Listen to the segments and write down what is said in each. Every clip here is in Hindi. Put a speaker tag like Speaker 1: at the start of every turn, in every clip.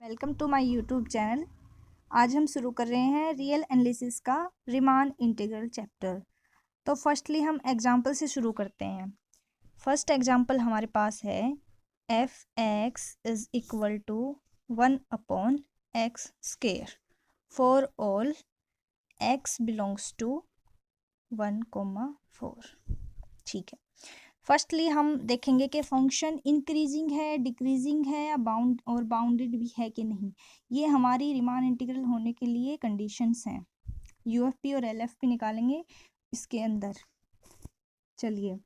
Speaker 1: Welcome to my YouTube channel. आज हम शुरू कर रहे हैं रियल एनालिसिस का रीमान इंटीग्रल चैप्टर। तो फर्स्टली हम एग्जांपल से शुरू करते हैं। फर्स्ट एग्जांपल हमारे पास है f x is equal to 1/x² for all x belongs to 1,4। ठीक है, फर्स्टली हम देखेंगे कि फंक्शन इंक्रीजिंग है, डिक्रीजिंग है या बाउंडेड भी है कि नहीं। ये हमारी रीमान इंटीग्रल होने के लिए कंडीशंस हैं। यूएफपी और एलएफपी निकालेंगे इसके अंदर। चलिए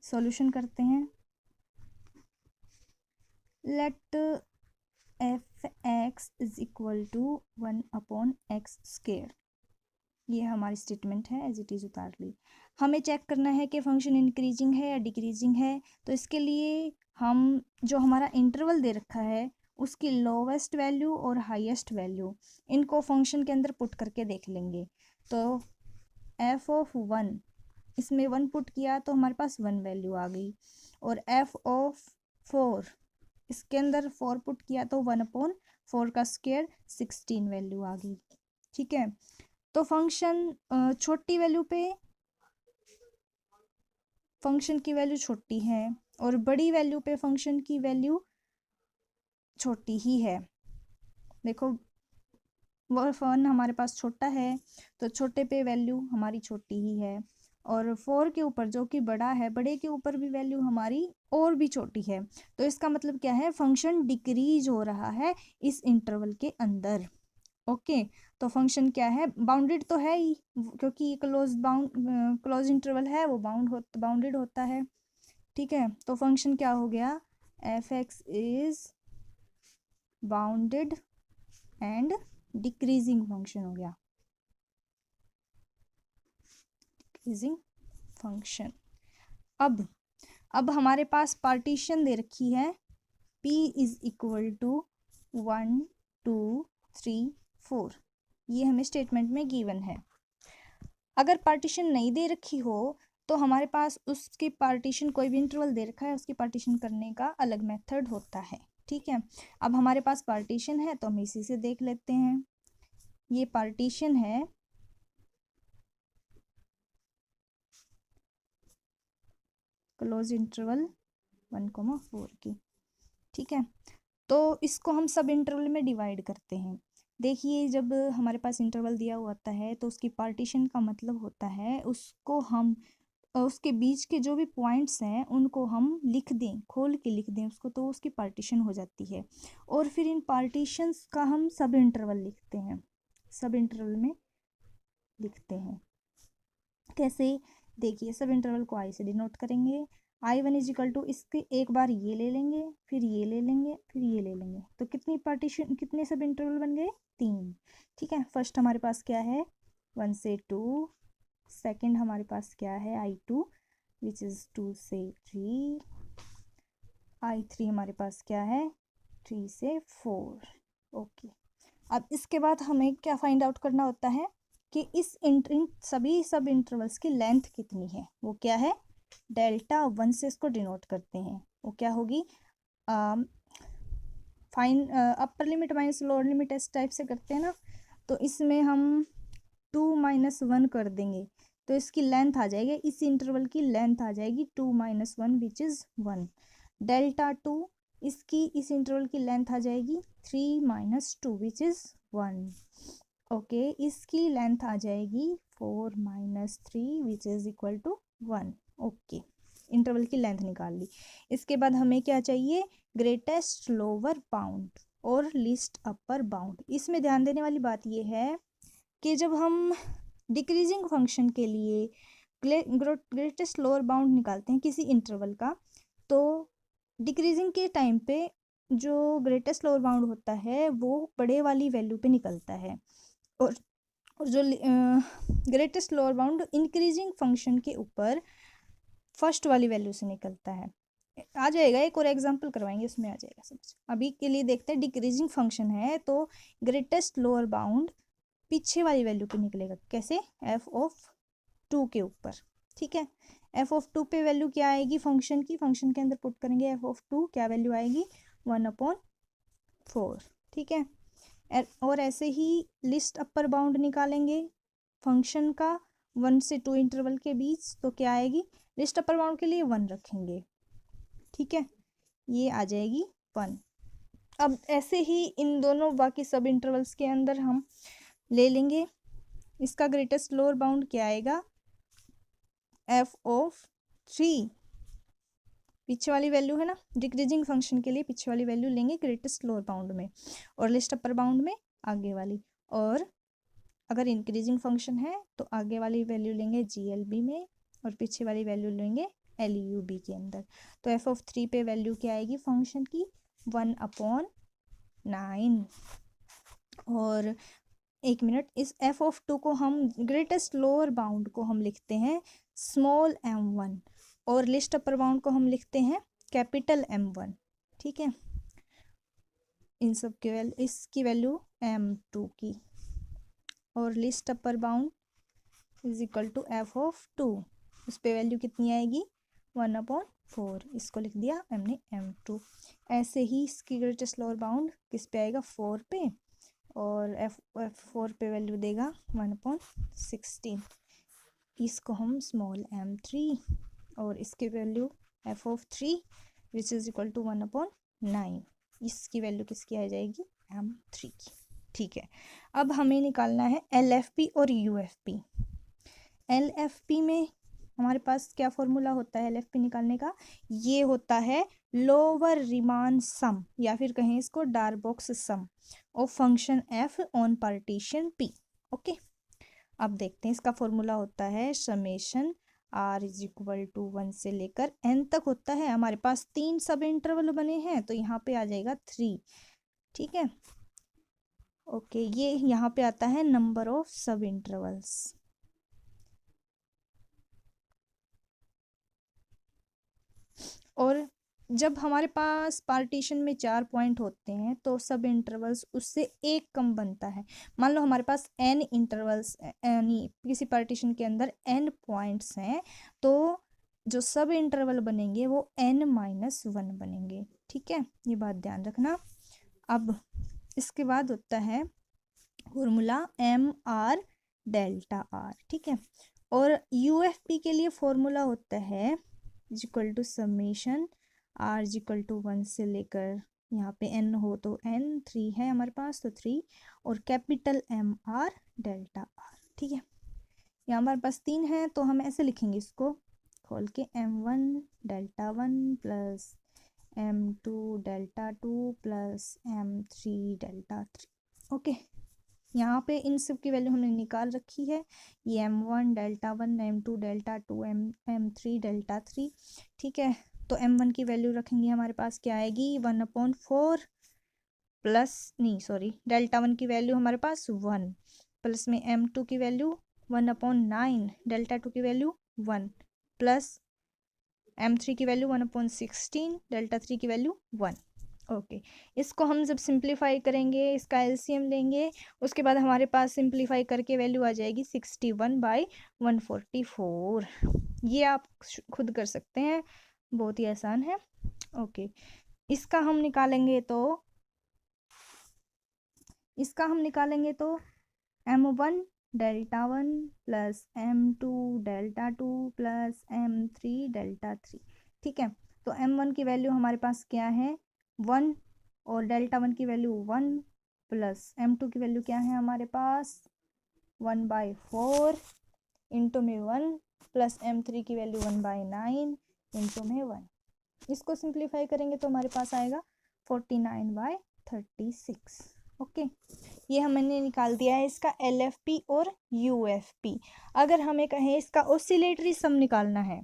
Speaker 1: सॉल्यूशन करते हैं। Let f x is equal to 1/x²। ये हमारी स्टेटमेंट है, एज इट इज़ उतार ली। हमें चेक करना है कि फंक्शन इंक्रीजिंग है या डिक्रीजिंग है। तो इसके लिए हम जो हमारा इंटरवल दे रखा है उसकी लोवेस्ट वैल्यू और हाईएस्ट वैल्यू इनको फंक्शन के अंदर पुट करके देख लेंगे। तो एफ ऑफ 1, इसमें 1 पुट किया तो हमारे पास 1 वैल्यू आ गई। और एफ ऑफ 4, इसके अंदर 4 पुट किया तो 1/4 का स्क्वायर 16 वैल्यू आ गई। ठीक है, तो फंक्शन छोटी वैल्यू पे फंक्शन की वैल्यू छोटी है और बड़ी वैल्यू पे फंक्शन की वैल्यू छोटी ही है। देखो वो फन हमारे पास छोटा है तो छोटे पे वैल्यू हमारी छोटी ही है, और 4 के ऊपर जो कि बड़ा है, बड़े के ऊपर भी वैल्यू हमारी और भी छोटी है। तो इसका मतलब क्या है, फंक्शन डिक्रीज हो रहा है इस इंटरवल के अंदर। ओके, तो फंक्शन क्या है, बाउंडेड तो है ही, क्योंकि क्लोज इंटरवल है, वो बाउंडेड होता है। ठीक है, तो फंक्शन क्या हो गया, F x is bounded and decreasing function हो गया, डिक्रीजिंग फंक्शन। अब हमारे पास पार्टीशन दे रखी है, p इज इक्वल टू 1 2 3 4। ये हमें स्टेटमेंट में गिवन है। अगर पार्टीशन नहीं दे रखी हो तो हमारे पास उसकी पार्टीशन, कोई भी इंटरवल दे रखा है उसकी पार्टीशन करने का अलग मेथड होता है। ठीक है, अब हमारे पास पार्टीशन है तो हम इसी से देख लेते हैं। ये पार्टीशन है क्लोज इंटरवल 1,4 की। ठीक है, तो इसको हम सब इंटरवल में डिवाइड करते हैं। देखिए, जब हमारे पास इंटरवल दिया हुआ होता है तो उसकी पार्टीशन का मतलब होता है उसको हम उसके बीच के जो भी पॉइंट्स हैं उनको हम लिख दें, खोल के लिख दें उसको, तो उसकी पार्टीशन हो जाती है। और फिर इन पार्टीशंस का हम सब इंटरवल लिखते हैं, सब इंटरवल में लिखते हैं। कैसे, देखिए सब इंटरवल को आई से डिनोट करेंगे। I1 इज इक्वल टू, इसके एक बार ये ले लेंगे, फिर ये ले लेंगे, फिर ये ले लेंगे, तो कितनी पार्टीशन, कितने सब इंटरवल बन गए, 3। ठीक है, फर्स्ट हमारे पास क्या है 1 से 2, सेकंड हमारे पास क्या है I2 विच इज़ 2 से 3, I3 हमारे पास क्या है 3 से 4। ओके, अब इसके बाद हमें क्या फाइंड आउट करना होता है कि इस इन सभी सब इंटरवल्स की लेंथ कितनी है। वो क्या है, डेल्टा 1 से इसको डिनोट करते हैं। वो क्या होगी, fine upper limit minus lower limit इस टाइप से करते हैं ना, तो इसमें हम 2 - 1 कर देंगे तो इसकी लेंथ आ जाएगी, इस इंटरवल की लेंथ आ जाएगी 2 - 1 विच इज़ 1। डेल्टा 2, इसकी इस इंटरवल की लेंथ आ जाएगी 3 - 2 विच इज़ 1। ओके, इसकी लेंथ आ जाएगी 4 - 3 which is equal to 1। Okay, interval की लेंथ निकाल ली। इसके बाद हमें क्या चाहिए, ग्रेटेस्ट लोअर बाउंड और लीस्ट अपर बाउंड। इसमें ध्यान देने वाली बात यह है कि जब हम डिक्रीजिंग फंक्शन के लिए ग्रेटेस्ट लोअर बाउंड निकालते हैं किसी इंटरवल का, तो डिक्रीजिंग के टाइम पे जो ग्रेटेस्ट लोअर बाउंड होता है वो बड़े वाली वैल्यू पे निकलता है, और जो greatest lower bound increasing function के ऊपर फर्स्ट वाली वैल्यू से निकलता है। आ जाएगा, एक और एग्जांपल करवाएंगे उसमें आ जाएगा समझ। अभी के लिए देखते हैं, डिक्रीजिंग फंक्शन है तो ग्रेटेस्ट लोअर बाउंड पीछे वाली वैल्यू पे निकलेगा। कैसे, एफ ऑफ 2 के ऊपर। ठीक है, एफ ऑफ 2 पे वैल्यू क्या आएगी फंक्शन की, फंक्शन के अंदर पुट करेंगे एफ ऑफ 2, क्या वैल्यू आएगी 1/4। ठीक है। और ऐसे ही लिस्ट अपर बाउंड निकालेंगे फंक्शन का 1 से 2 इंटरवल के बीच, तो क्या आएगी, लिस्ट अपर बाउंड के लिए 1 रखेंगे, ठीक है, ये आ जाएगी 1। अब ऐसे ही इन दोनों बाकी सब इंटरवल्स के अंदर हम ले लेंगे, इसका ग्रेटेस्ट लोअर बाउंड क्या आएगा, f(3), पीछे वाली वैल्यू है ना, डिक्रीजिंग फंक्शन के लिए पीछे वाली वैल्यू लेंगे ग्रेटेस्ट लोअर बाउंड में, और लिस्ट अपर बाउंड में आगे वाली, और अगर इंक्रीजिंग फंक्शन है तो आगे वाली वैल्यू लेंगे GLB में और पीछे वाली वैल्यू लेंगे LUB के अंदर। तो f(3) पे वैल्यू क्या आएगी फंक्शन की, 1/9। और एक मिनट, इस f(2) को हम ग्रेटेस्ट लोअर बाउंड को हम लिखते हैं स्मॉल m1 और लिस्ट अपर बाउंड को हम लिखते हैं कैपिटल M1, ठीक है। इन सब के वैल्यू, इसकी वैल्यू M2 की, और least upper bound is equal to f(2), उस पर वैल्यू कितनी आएगी, 1/4, इसको लिख दिया हमने M2। ऐसे ही इसकी ग्रेटेस्ट लोअर बाउंड किस पे आएगा, 4 पे, और f4 पे वैल्यू देगा 1/16, इसको हम स्मॉल m3, और इसकी value f(3) which is equal to 1/9, इसकी वैल्यू किसकी आ जाएगी, m3 की, ठीक है। अब हमें निकालना है LFP और UFP। LFP में हमारे पास क्या फॉर्मूला होता है LFP निकालने का, ये होता है लोअर रिमान सम, या फिर कहें इसको Darboux sum of function f on partition P, okay. अब देखते हैं, इसका फॉर्मूला होता है summation r is equal to 1 से लेकर n तक होता है। हमारे पास 3 सब इंटरवल बने हैं तो यहाँ पे आ जाएगा 3, ठीक है, ओके। ये यहाँ पे आता है नंबर ऑफ सब इंटरवल्स, और जब हमारे पास पार्टीशन में 4 पॉइंट होते हैं तो सब इंटरवल्स उससे एक कम बनता है। मान लो हमारे पास n इंटरवल्स, यानी किसी पार्टीशन के अंदर n पॉइंट्स हैं, तो जो सब इंटरवल बनेंगे वो n-1 बनेंगे, ठीक है, ये बात ध्यान रखना। अब इसके बाद होता है फॉर्मूला MR डेल्टा R, ठीक है, और UFP के लिए फॉर्मूला होता है equal to summation r equal to 1 से लेकर, यहाँ पे n हो तो n, 3 है हमारे पास तो 3, और कैपिटल MR डेल्टा R, ठीक है। यहाँ हमारे पास 3 है तो हम ऐसे लिखेंगे इसको खोल के, M1 delta 1 plus M2 delta 2 plus M3 delta 3, okay. यहाँ पे इन सब की वैल्यू हमने निकाल रखी है, ये M1 delta 1, M2 delta 2, M3 delta 3, ठीक है। तो M1 की वैल्यू रखेंगे, हमारे पास क्या आएगी 1/4 प्लस, नहीं सॉरी, डेल्टा 1 की वैल्यू हमारे पास 1, प्लस में M2 की वैल्यू 1/9, डेल्टा 2 की वैल्यू 1, प्लस M3 की वैल्यू 1/16, डेल्टा 3 की वैल्यू 1, ओके। इसको हम जब सिंप्लीफाई करेंगे, इसका LCM लेंगे, उसके बाद हमारे पास सिंप्लीफाई करके वैल्यू आ जाएगी 61/144। ये आप खुद कर सकते हैं, बहुत ही आसान है, ओके। इसका हम निकालेंगे तो M1 delta 1 plus M2 delta 2 plus M3 delta 3, ठीक है। तो M1 की वैल्यू हमारे पास क्या है 1, और डेल्टा 1 की वैल्यू 1, प्लस M2 की वैल्यू क्या है हमारे पास 1/4 इंटू में 1, प्लस M3 की वैल्यू 1/9 इंटू में 1। इसको सिंप्लीफाई करेंगे तो हमारे पास आएगा 49/36, ओके। ये हमने निकाल दिया है इसका LFP और UFP। अगर हमें कहें इसका ऑसिलेटरी सम निकालना है,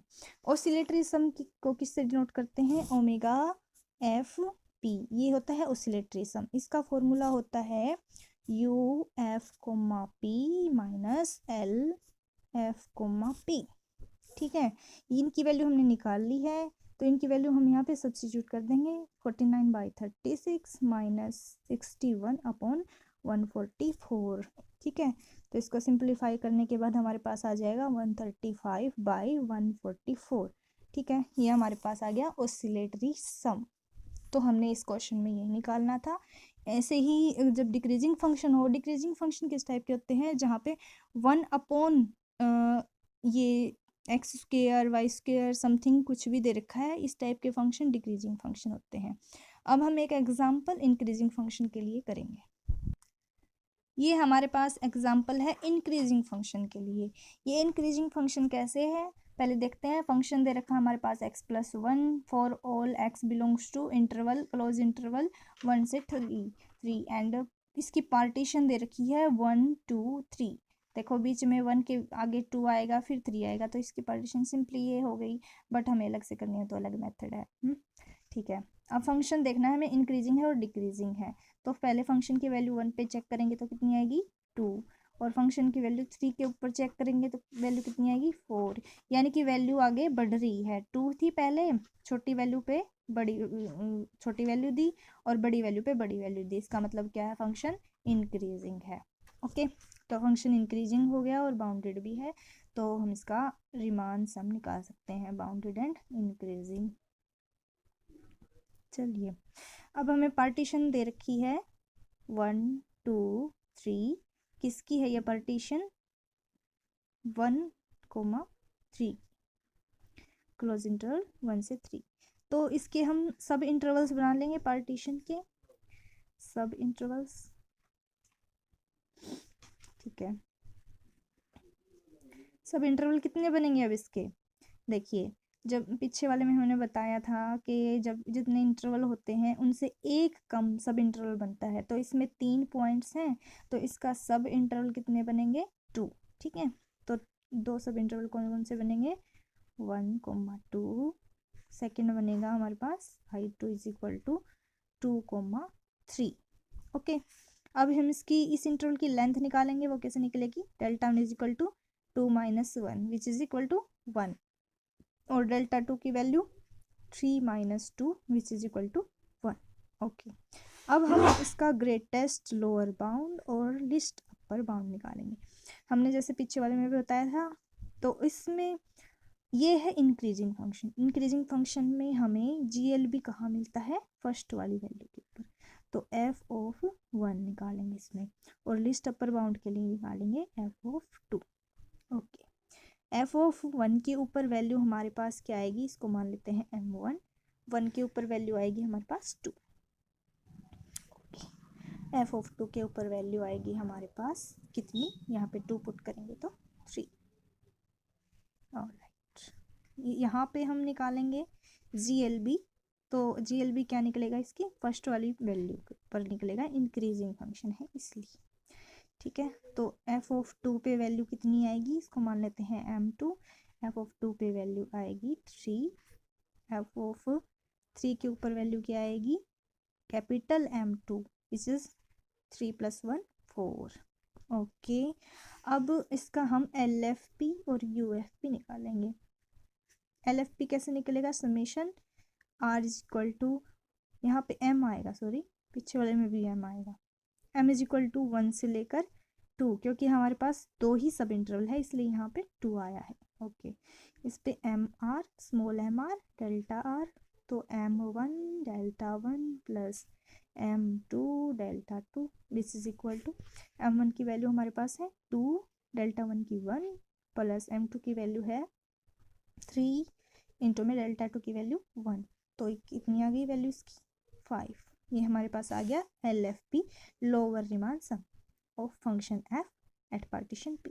Speaker 1: ऑसिलेटरी सम को किससे डिनोट करते हैं, ओमेगा FP, ये होता है ऑसिलेटरी सम। इसका फॉर्मूला होता है UF(P) माइनस LF(P), ठीक है। इनकी वैल्यू हमने निकाल ली है, तो इनकी वैल्यू हम यहाँ पे सब्स्टिट्यूट कर देंगे, 49/36 माइनस 61/144, ठीक है। तो इसको सिंप्लीफाई करने के बाद हमारे पास आ जाएगा 135/144, ठीक है। ये हमारे पास आ गया ऑसिलेटरी सम। तो हमने इस क्वेश्चन में ये निकालना था, ऐसे ही जब डिक्रीजिंग फंक्शन हो, डिक्रीजिंग फंक्शन किस टाइप के होते हैं, जहाँ पे 1/, ये x square y square something कुछ भी दे रखा है, इस टाइप के फंक्शन डिक्रीजिंग फंक्शन होते हैं। अब हम एक एग्जांपल इंक्रीजिंग फंक्शन के लिए करेंगे। ये हमारे पास एग्जांपल है इंक्रीजिंग फंक्शन के लिए। ये इंक्रीजिंग फंक्शन कैसे है, पहले देखते हैं। फंक्शन दे रखा है हमारे पास x+1 for all x belongs to interval closed interval 1 से 3 एंड इसकी पार्टीशन दे रखी है 1 2 3। देखो बीच में 1 के आगे 2 आएगा फिर 3 आएगा, तो इसकी पार्टीशन सिंपली ये हो गई, बट हमें अलग से करनी है तो अलग मेथड है। ठीक है, अब फंक्शन देखना है हमें इंक्रीजिंग है और डिक्रीजिंग है। तो पहले फंक्शन की वैल्यू 1 पे चेक करेंगे तो कितनी आएगी 2, और फंक्शन की वैल्यू 3 के ऊपर चेक करेंगे तो वैल्यू कितनी आएगी 4, यानी कि वैल्यू आगे बढ़ रही है। 2 थी पहले, छोटी वैल्यू पे बड़ी छोटी वैल्यू दी और बड़ी वैल्यू पे बड़ी वैल्यू दी, इसका मतलब क्या है, फंक्शन इंक्रीजिंग है। ओके, तो फंक्शन इंक्रीजिंग हो गया और बाउंडेड भी है, तो हम इसका रीमान सम निकाल सकते हैं, बाउंडेड एंड इंक्रीजिंग। चलिए, अब हमें पार्टीशन दे रखी है 1 2 3। किसकी है ये पार्टीशन, 1,3 क्लोज इंटरवल 1 से 3। तो इसके हम सब इंटरवल्स बना लेंगे, पार्टीशन के सब इंटरवल्स। ठीक है, सब इंटरवल कितने बनेंगे अब इसके, देखिए जब पीछे वाले में हमने बताया था कि जब जितने इंटरवल होते हैं उनसे एक कम सब इंटरवल बनता है, तो इसमें 3 पॉइंट्स हैं, तो इसका सब इंटरवल कितने बनेंगे 2। ठीक है, तो 2 सब इंटरवल कौन कौन से बनेंगे, 1,2, सेकेंड बनेगा हमारे पास i2 = 2,3। ओके, अब हम इसकी इस इंटरवल की लेंथ निकालेंगे, वो कैसे निकलेगी, Δ1 = 2 - 1 विच इज इक्वल टू 1, और Δ2 की value 3 - 2 which is equal to 1। Okay, अब हम इसका ग्रेटेस्ट लोअर बाउंड और लिस्ट अपर बाउंड निकालेंगे। हमने जैसे पीछे वाले में भी बताया था, तो इसमें ये है इंक्रीजिंग फंक्शन। इंक्रीजिंग फंक्शन में हमें GLB कहाँ मिलता है, फर्स्ट वाली वैल्यू के ऊपर, तो f(1) निकालेंगे इसमें, और लिस्ट अपर बाउंड के लिए निकालेंगे f(2). ओके, f(1) के ऊपर वैल्यू हमारे पास क्या आएगी, इसको मान लेते हैं m1, 1 के ऊपर वैल्यू आएगी हमारे पास 2। f(2) के ऊपर वैल्यू आएगी हमारे पास कितनी, यहाँ पे 2 पुट करेंगे तो 3। ऑलराइट, यहाँ पे हम निकालेंगे GLB, तो GLB क्या निकलेगा, इसकी फर्स्ट वाली वैल्यू पर निकलेगा, इंक्रीजिंग फंक्शन है इसलिए। ठीक है, तो f(2) पे वैल्यू कितनी आएगी, इसको मान लेते हैं m2, f(2) पे वैल्यू आएगी 3, f(3) के ऊपर वैल्यू क्या आएगी, capital M2 which is 3 + 1 4। Okay, अब इसका हम LFP और UFP निकालेंगे। LFP कैसे निकलेगा, समेशन R = यहाँ पे M आएगा, सॉरी पीछे वाले में भी M आएगा, M = 1 से लेकर 2, क्योंकि हमारे पास 2 ही सब इंटरवल है इसलिए यहाँ पे 2 आया है। ओके, इस पे MR small mr delta R, तो M1 Δ1 plus M2 Δ2 this is equal to, M1 की वैल्यू हमारे पास है 2, Δ1 की 1 प्लस M2 की वैल्यू है 3 इंटू में Δ2 की वैल्यू 1, तो कितनी आ गई वैल्यू इसकी 5। ये हमारे पास आ गया LFP, lower Riemann sum of function f at partition P।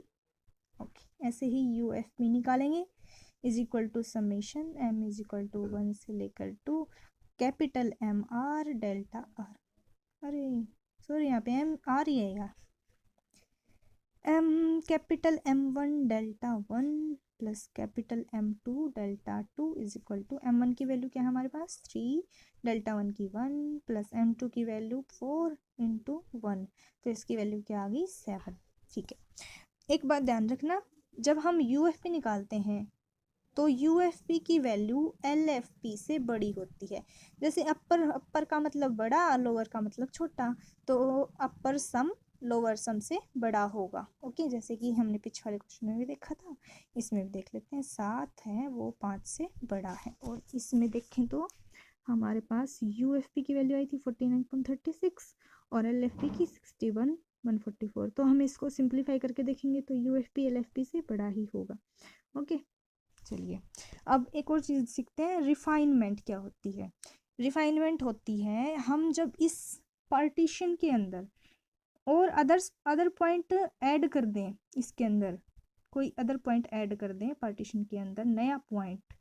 Speaker 1: Okay, ऐसे ही UFP निकालेंगे, is equal to summation M = 1 से लेकर 2 कैपिटल MR डेल्टा R, अरे सॉरी यहाँ पे MR ही है यार, capital M1 Δ1 plus capital M2 Δ2 is equal to, M1 की वैल्यू क्या है हमारे पास 3, Δ1 की 1 प्लस M2 की वैल्यू 4 इंटू 1, तो इसकी वैल्यू क्या आ गई 7। ठीक है, एक बात ध्यान रखना, जब हम UFP निकालते हैं तो UFP की वैल्यू LFP से बड़ी होती है। जैसे अपर का मतलब बड़ा, लोअर का मतलब छोटा, तो अपर सम लोअर सम से बड़ा होगा। ओके, जैसे कि हमने पिछले वाले क्वेश्चन में भी देखा था, इसमें भी देख लेते हैं, 7 है वो 5 से बड़ा है, और इसमें देखें तो हमारे पास UFP की वैल्यू आई थी 49.36 और LFP की 61 144। तो हम इसको सिंप्लीफाई करके देखेंगे तो UFP LFP से बड़ा ही होगा। ओके, चलिए अब एक और चीज़ सीखते हैं, रिफाइनमेंट क्या होती है। रिफाइनमेंट होती है हम जब इस पार्टीशन के अंदर और अदर पॉइंट ऐड कर दें, इसके अंदर कोई अदर पॉइंट ऐड कर दें पार्टीशन के अंदर, नया पॉइंट।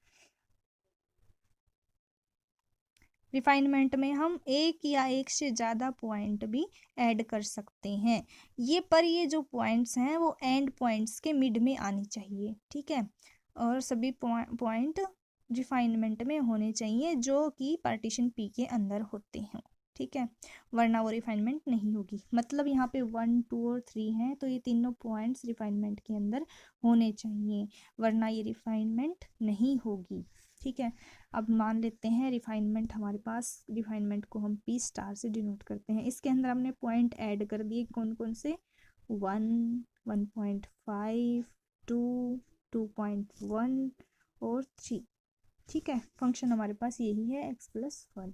Speaker 1: रिफाइनमेंट में हम एक या एक से ज़्यादा पॉइंट भी ऐड कर सकते हैं। ये जो पॉइंट्स हैं वो एंड पॉइंट्स के मिड में आनी चाहिए, ठीक है। और सभी पॉइंट रिफाइनमेंट में होने चाहिए जो कि पार्टीशन P के अंदर होते हैं, ठीक है, वरना वो रिफाइनमेंट नहीं होगी। मतलब यहाँ पे 1 2 और 3 हैं, तो ये तीनों पॉइंट्स रिफाइनमेंट के अंदर होने चाहिए, वरना ये रिफाइनमेंट नहीं होगी, ठीक है। अब मान लेते हैं रिफाइनमेंट हमारे पास, रिफाइनमेंट को हम P स्टार से डिनोट करते हैं। इसके अंदर हमने पॉइंट ऐड कर दिए, कौन कौन से, 1 1.5 2 2.1 और 3, ठीक है। फंक्शन हमारे पास यही है x+1,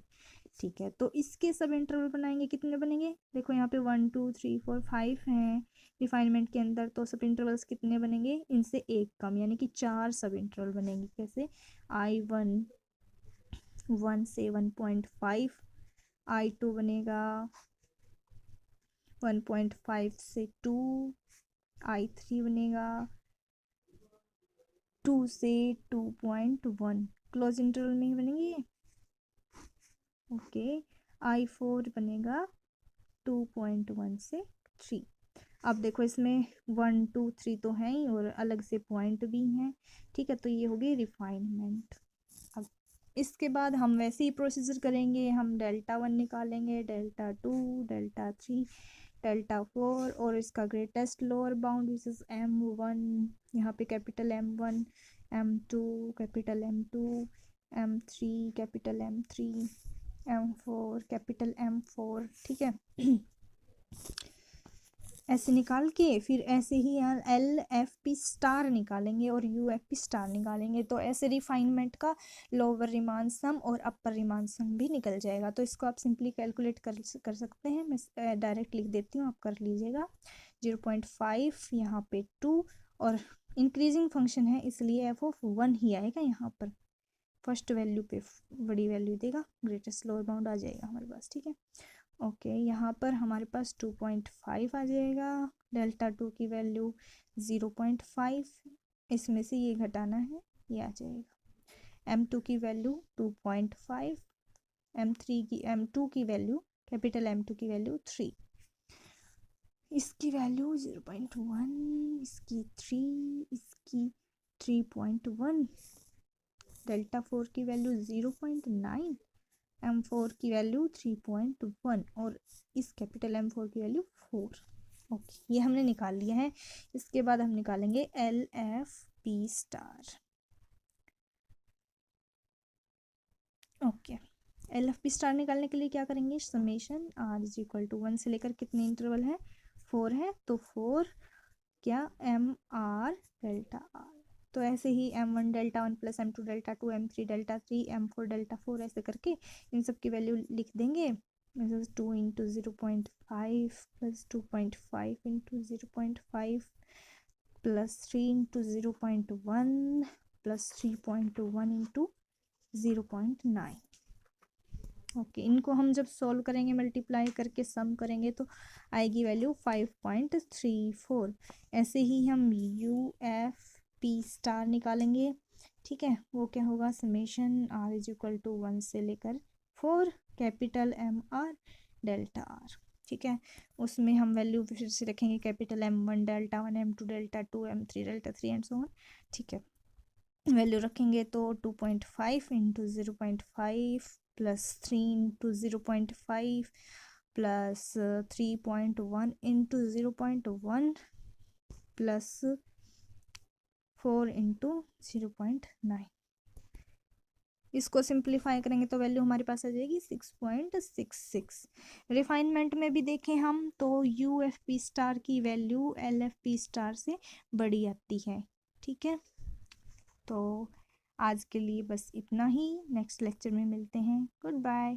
Speaker 1: ठीक है। तो इसके सब इंटरवल बनाएंगे, कितने बनेंगे, देखो यहाँ पे 1 2 3 4 5 हैं रिफाइनमेंट के अंदर, तो सब इंटरवल्स कितने बनेंगे, इनसे एक कम, यानी कि 4 सब इंटरवल बनेंगे। कैसे, I1 1 से 1.5, I2 बनेगा 1.5 से 2, I3 बनेगा 2 से 2.1, क्लोज इंटरवल में ही बनेंगे ये, ओके। I4 बनेगा 2.1 से 3। अब देखो इसमें 1 2 3 तो हैं ही और अलग से पॉइंट भी हैं, ठीक है। तो ये होगी रिफाइनमेंट। अब इसके बाद हम वैसे ही प्रोसीजर करेंगे, हम डेल्टा 1 निकालेंगे, डेल्टा 2, डेल्टा 3, डेल्टा 4 और इसका greatest lower bound which is M1, यहाँ पे capital M1, M2 capital M2, M3 capital M3, M4 capital M4, ठीक है। ऐसे निकाल के फिर ऐसे ही यहाँ LFP स्टार निकालेंगे और UFP स्टार निकालेंगे, तो ऐसे रिफाइनमेंट का लोअर रिमान सम और अपर रिमान सम भी निकल जाएगा। तो इसको आप सिंपली कैलकुलेट कर सकते हैं, मैं डायरेक्ट लिख देती हूँ, आप कर लीजिएगा। 0.5 यहाँ पे 2 और इंक्रीजिंग फंक्शन है इसलिए f(1) ही आएगा, यहाँ पर फर्स्ट वैल्यू पे बड़ी वैल्यू देगा, ग्रेटेस्ट लोअर बाउंड आ जाएगा हमारे पास, ठीक है। ओके, यहाँ पर हमारे पास 2.5 आ जाएगा, डेल्टा 2 की वैल्यू 0.5, इसमें से ये घटाना है, ये आ जाएगा। M2 की वैल्यू 2.5, M2 की वैल्यू, कैपिटल M2 की वैल्यू 3, इसकी वैल्यू 0.1, इसकी 3, इसकी 3.1, डेल्टा 4 की वैल्यू 0.9, M4 की वैल्यू 3.1 और इस कैपिटल M4 की वैल्यू 4। ओके, ये हमने निकाल लिया है। इसके बाद हम निकालेंगे LFP star. Okay, LFP star निकालने के लिए क्या करेंगे, summation R is equal to 1 से लेकर कितने इंटरवल है, 4 है, तो 4 क्या MR डेल्टा R। तो ऐसे ही M1 delta 1 plus M2 delta 2, M3 delta 3, M4 delta 4 ऐसे करके इन सब की वैल्यू लिख देंगे। 2 into 0.5 plus 2.5 into 0.5 plus 3 into 0.1 plus 3.1 into 0.9। Okay, इनको हम जब सॉल्व करेंगे मल्टीप्लाई करके सम करेंगे तो आएगी वैल्यू 5.34। ऐसे ही हम UFP स्टार निकालेंगे, ठीक है। वो क्या होगा, summation R is equal to 1 से लेकर 4 कैपिटल MR डेल्टा R, ठीक है। उसमें हम वैल्यू फिर से रखेंगे, capital M1 delta 1, M2 delta 2, M3 delta 3 and so on, ठीक है। वैल्यू रखेंगे तो 2.5 into 0.5 plus 3 into 0.5 plus 3.1 into 0.1 plus 4 into 0.9। इसको सिंप्लीफाई करेंगे तो वैल्यू हमारे पास आ जाएगी 6.66। रिफाइनमेंट में भी देखें हम तो UFP स्टार की वैल्यू LFP स्टार से बड़ी आती है, ठीक है। तो आज के लिए बस इतना ही, नेक्स्ट लेक्चर में मिलते हैं, गुड बाय।